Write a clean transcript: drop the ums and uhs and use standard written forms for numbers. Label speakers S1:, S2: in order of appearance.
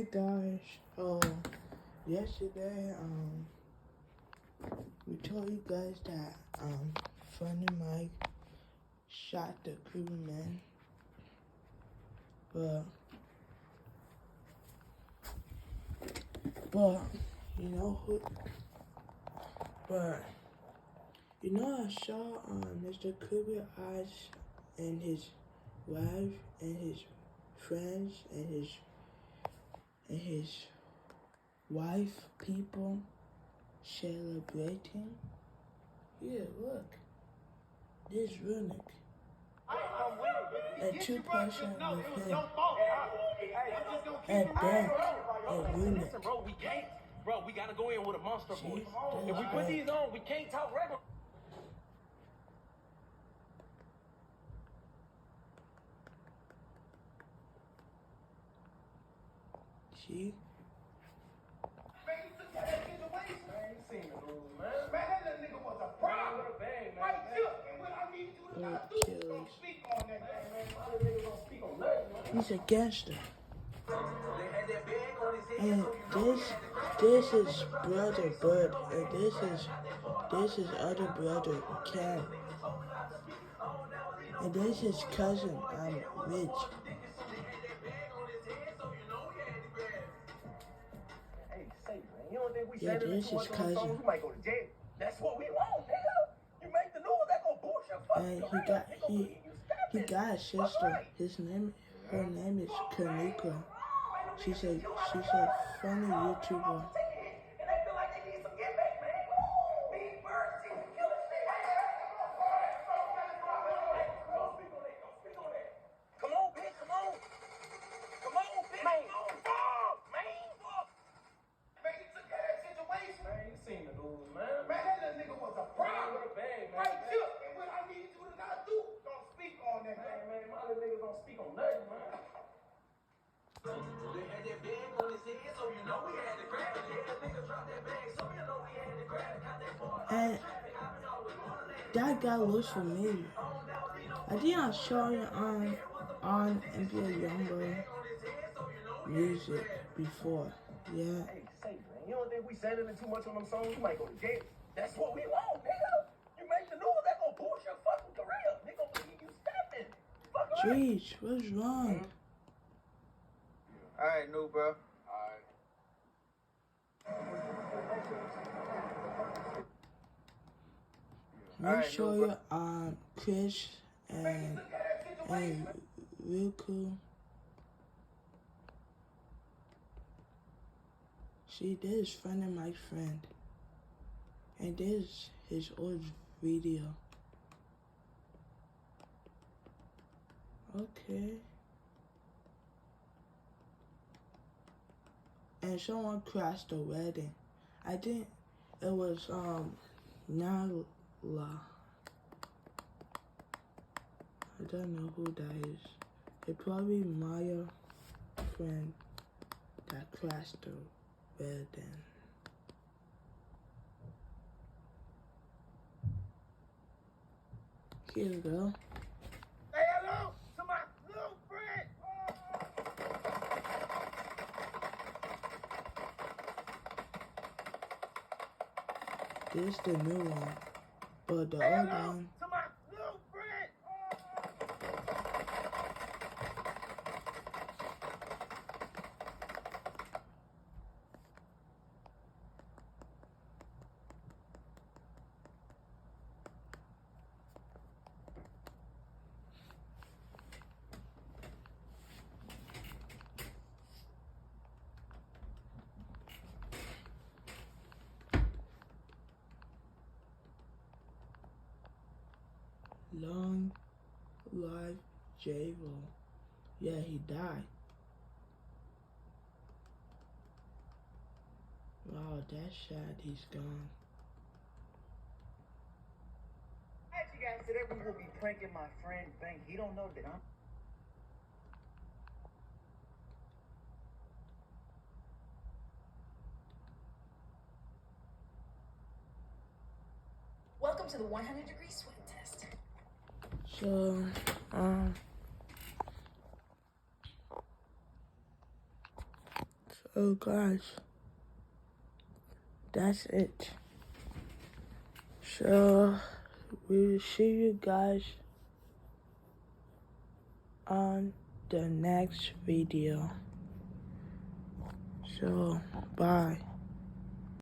S1: Hey guys, yesterday, we told you guys that, FunnyMike shot the crewman, but, I saw, Mr. Cooper eyes and his wife and his friends and his wife people celebrating. Yeah, look. This Runic. And two person with him. And then a Runic.
S2: Bro, we gotta go in with a monster voice. If we put these on, we can't talk regular.
S1: See? He's a gangster. And this is brother Bud, and this is other brother Cam. And this is cousin, Rich. Yeah, this is cousin.
S2: That's what we want, nigga. You make the news, that gonna boost your fucking
S1: And he got a sister. Her name is Kanika. She's a funny YouTuber. And that guy looks familiar. I think I saw it on NBA Youngboy music before. Yeah.
S2: Hey, say, man, you don't think we sending too much on them songs? You might go to jail. That's what we want, nigga. You make the news, that gonna boost your fucking career. Nigga, gonna keep you stepping.
S1: Jeez, what's wrong?
S3: Alright, new bro.
S1: Make sure you Chris and Riku. See, this is FunnyMike's friend. And this is his old video. Okay. And someone crashed the wedding. I think it was Nala. I don't know who that is. It's probably Maya friend that crashed the wedding. Here we go.
S2: Say hello to my little friend.
S1: This is the new one, but the old one.
S2: To my little friend.
S1: Long life J-Vo. Yeah, he died. Wow, that's sad. He's gone.
S4: As you guys today, we will be pranking my friend Bank. He don't know that I'm.
S5: Welcome to the 100-degree sweat test.
S1: So, Oh gosh, that's it. So we'll see you guys on the next video. So bye.